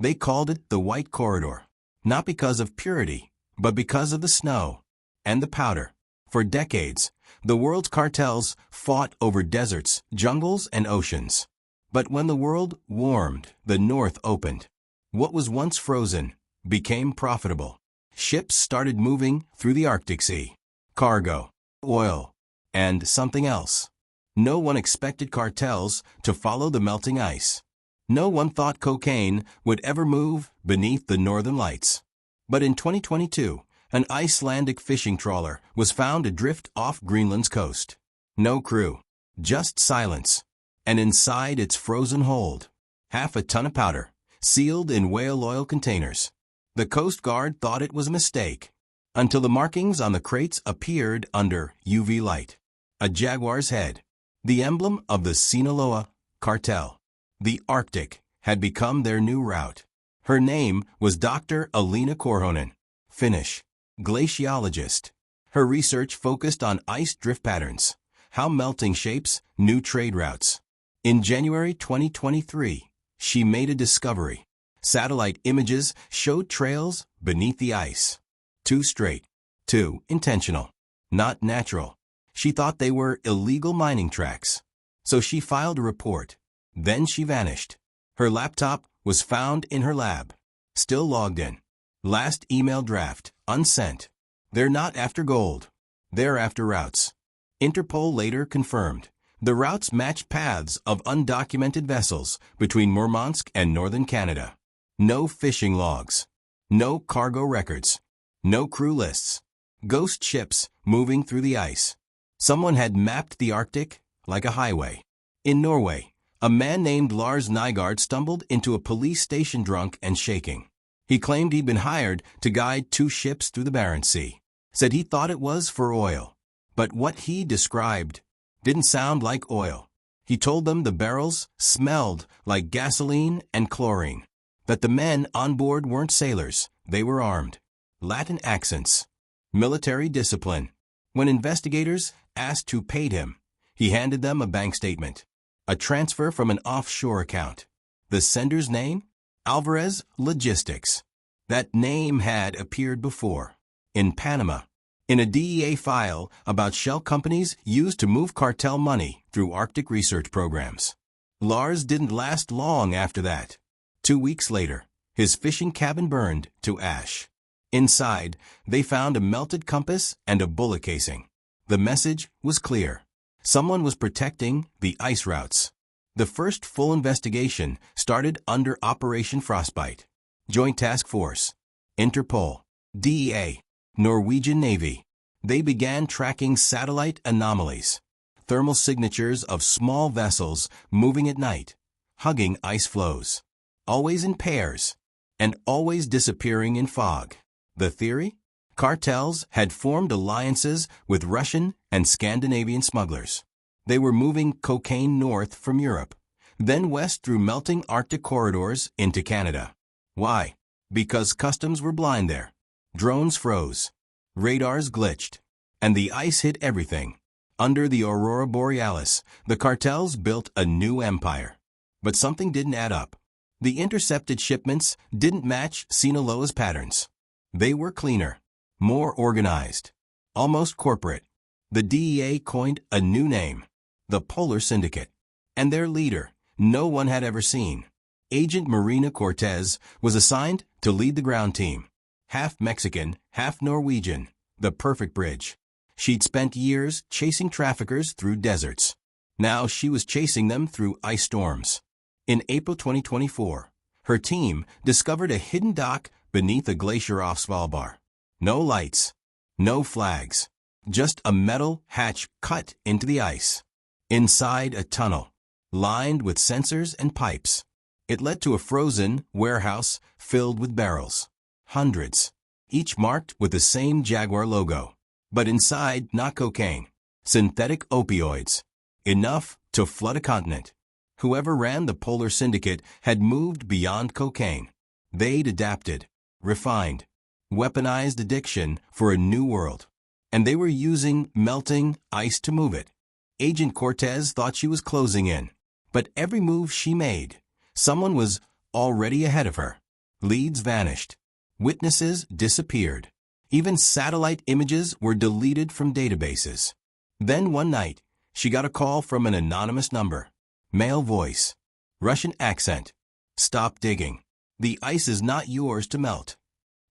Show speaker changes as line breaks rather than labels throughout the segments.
They called it the White Corridor, not because of purity, but because of the snow and the powder. For decades, the world's cartels fought over deserts, jungles, and oceans. But when the world warmed, the north opened. What was once frozen became profitable. Ships started moving through the Arctic Sea. Cargo, oil, and something else. No one expected cartels to follow the melting ice. No one thought cocaine would ever move beneath the northern lights. But in 2022, an Icelandic fishing trawler was found adrift off Greenland's coast. No crew, just silence. And inside its frozen hold, half a ton of powder, sealed in whale oil containers. The Coast Guard thought it was a mistake, until the markings on the crates appeared under UV light. A jaguar's head, the emblem of the Sinaloa Cartel. The Arctic had become their new route. Her name was Dr. Alina Korhonen, Finnish, glaciologist. Her research focused on ice drift patterns, how melting shapes new trade routes. In January 2023, she made a discovery. Satellite images showed trails beneath the ice. Too straight, too intentional, not natural. She thought they were illegal mining tracks. So she filed a report. Then she vanished. Her laptop was found in her lab, still logged in. Last email draft, unsent. They're not after gold. They're after routes. Interpol later confirmed. The routes matched paths of undocumented vessels between Murmansk and northern Canada. No fishing logs. No cargo records. No crew lists. Ghost ships moving through the ice. Someone had mapped the Arctic like a highway. In Norway, a man named Lars Nygaard stumbled into a police station drunk and shaking. He claimed he'd been hired to guide 2 ships through the Barents Sea. Said he thought it was for oil. But what he described didn't sound like oil. He told them the barrels smelled like gasoline and chlorine. That the men on board weren't sailors, they were armed. Latin accents. Military discipline. When investigators asked who paid him, he handed them a bank statement. A transfer from an offshore account. The sender's name? Alvarez Logistics. That name had appeared before. In Panama. In a DEA file about shell companies used to move cartel money through Arctic research programs. Lars didn't last long after that. 2 weeks later, his fishing cabin burned to ash. Inside, they found a melted compass and a bullet casing. The message was clear. Someone was protecting the ice routes. The first full investigation started under Operation Frostbite. Joint Task Force, Interpol, DEA, Norwegian Navy. They began tracking satellite anomalies. Thermal signatures of small vessels moving at night, hugging ice floes. Always in pairs, and always disappearing in fog. The theory? Cartels had formed alliances with Russian and Scandinavian smugglers. They were moving cocaine north from Europe, then west through melting Arctic corridors into Canada. Why? Because customs were blind there. Drones froze. Radars glitched. And the ice hit everything. Under the Aurora Borealis, the cartels built a new empire. But something didn't add up. The intercepted shipments didn't match Sinaloa's patterns. They were cleaner, more organized, almost corporate. The DEA coined a new name, the Polar Syndicate. And their leader, no one had ever seen. Agent Marina Cortez was assigned to lead the ground team. Half Mexican, half Norwegian, the perfect bridge. She'd spent years chasing traffickers through deserts. Now she was chasing them through ice storms. In April 2024, her team discovered a hidden dock beneath a glacier off Svalbard. No lights, no flags, just a metal hatch cut into the ice. Inside a tunnel, lined with sensors and pipes. It led to a frozen warehouse filled with barrels. Hundreds, each marked with the same Jaguar logo. But inside, not cocaine. Synthetic opioids. Enough to flood a continent. Whoever ran the Polar Syndicate had moved beyond cocaine. They'd adapted, refined, weaponized addiction for a new world. And they were using melting ice to move it. Agent Cortez thought she was closing in. But every move she made, someone was already ahead of her. Leads vanished. Witnesses disappeared. Even satellite images were deleted from databases. Then one night, she got a call from an anonymous number. Male voice. Russian accent. Stop digging. The ice is not yours to melt.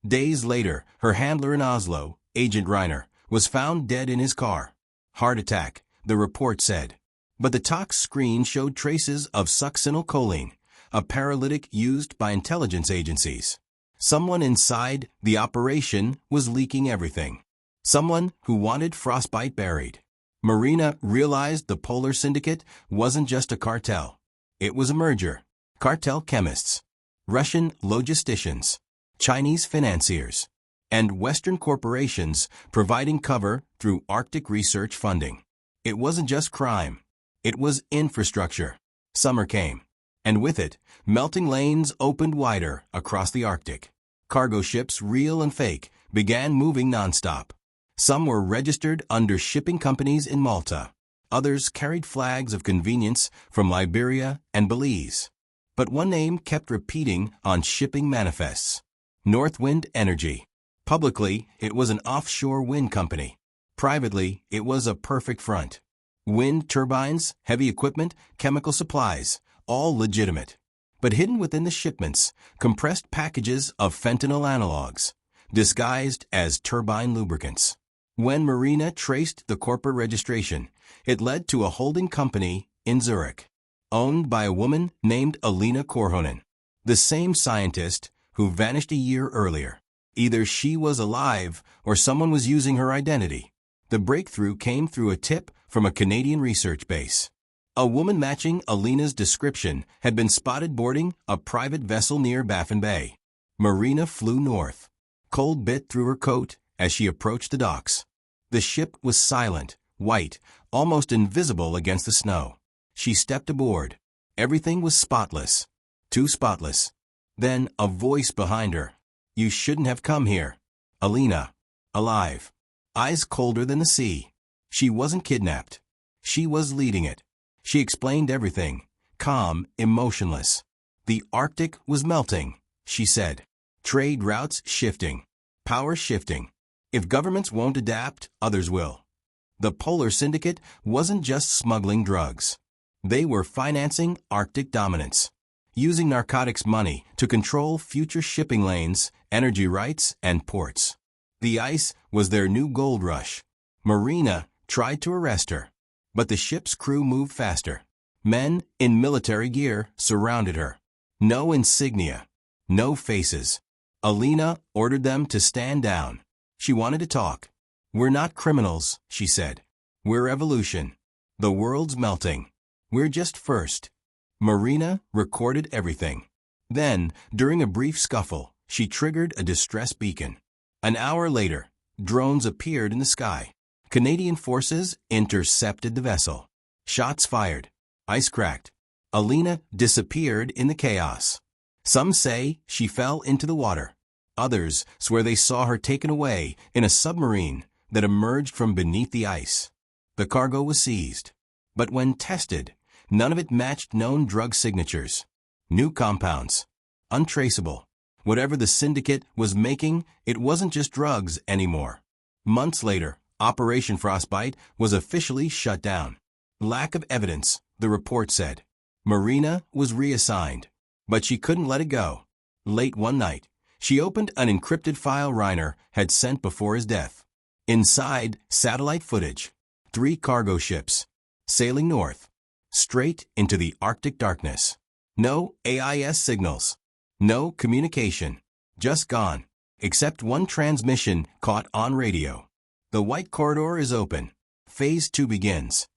Days later, her handler in Oslo, Agent Reiner, was found dead in his car. Heart attack, the report said. But the tox screen showed traces of succinylcholine, a paralytic used by intelligence agencies. Someone inside the operation was leaking everything. Someone who wanted frostbite buried. Marina realized the Polar Syndicate wasn't just a cartel. It was a merger. Cartel chemists, Russian logisticians, Chinese financiers, and Western corporations providing cover through Arctic research funding. It wasn't just crime. It was infrastructure. Summer came, and with it, melting lanes opened wider across the Arctic. Cargo ships, real and fake, began moving nonstop. Some were registered under shipping companies in Malta. Others carried flags of convenience from Liberia and Belize. But one name kept repeating on shipping manifests. Northwind Energy. Publicly, it was an offshore wind company. Privately, it was a perfect front. Wind turbines, heavy equipment, chemical supplies, all legitimate. But hidden within the shipments, compressed packages of fentanyl analogs, disguised as turbine lubricants. When Marina traced the corporate registration, it led to a holding company in Zurich, owned by a woman named Alina Korhonen, the same scientist who vanished a year earlier. Either she was alive or someone was using her identity. The breakthrough came through a tip from a Canadian research base. A woman matching Alina's description had been spotted boarding a private vessel near Baffin Bay. Marina flew north. Cold bit through her coat as she approached the docks. The ship was silent, white, almost invisible against the snow. She stepped aboard. Everything was spotless. Too spotless. Then a voice behind her. You shouldn't have come here. Alina. Alive. Eyes colder than the sea. She wasn't kidnapped. She was leading it. She explained everything. Calm, emotionless. The Arctic was melting, she said. Trade routes shifting. Power shifting. If governments won't adapt, others will. The Polar Syndicate wasn't just smuggling drugs. They were financing Arctic dominance, using narcotics money to control future shipping lanes, energy rights, and ports. The ice was their new gold rush. Marina tried to arrest her, but the ship's crew moved faster. Men in military gear surrounded her. No insignia, no faces. Alina ordered them to stand down. She wanted to talk. We're not criminals, she said. We're evolution. The world's melting. We're just first. Marina recorded everything. Then, during a brief scuffle, she triggered a distress beacon. An hour later, drones appeared in the sky. Canadian forces intercepted the vessel. Shots fired. Ice cracked. Alina disappeared in the chaos. Some say she fell into the water. Others swear they saw her taken away in a submarine that emerged from beneath the ice. The cargo was seized. But when tested, none of it matched known drug signatures. New compounds. Untraceable. Whatever the syndicate was making, it wasn't just drugs anymore. Months later, Operation Frostbite was officially shut down. Lack of evidence, the report said. Marina was reassigned, but she couldn't let it go. Late one night, she opened an encrypted file Reiner had sent before his death. Inside, satellite footage. 3 cargo ships, sailing north, straight into the Arctic darkness. No AIS signals. No communication. Just gone. Except one transmission caught on radio. The white corridor is open. Phase 2 begins.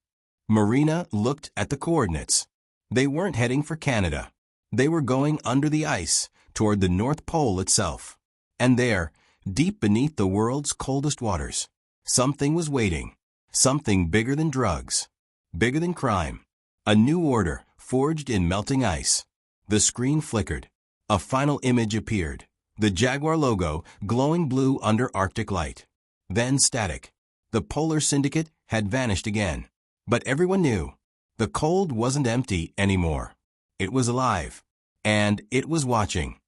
Marina looked at the coordinates. They weren't heading for Canada. They were going under the ice, toward the North Pole itself. And there, deep beneath the world's coldest waters, something was waiting. Something bigger than drugs. Bigger than crime. A new order, forged in melting ice. The screen flickered. A final image appeared. The Jaguar logo, glowing blue under Arctic light. Then static. The Polar Syndicate had vanished again. But everyone knew. The cold wasn't empty anymore. It was alive. And it was watching.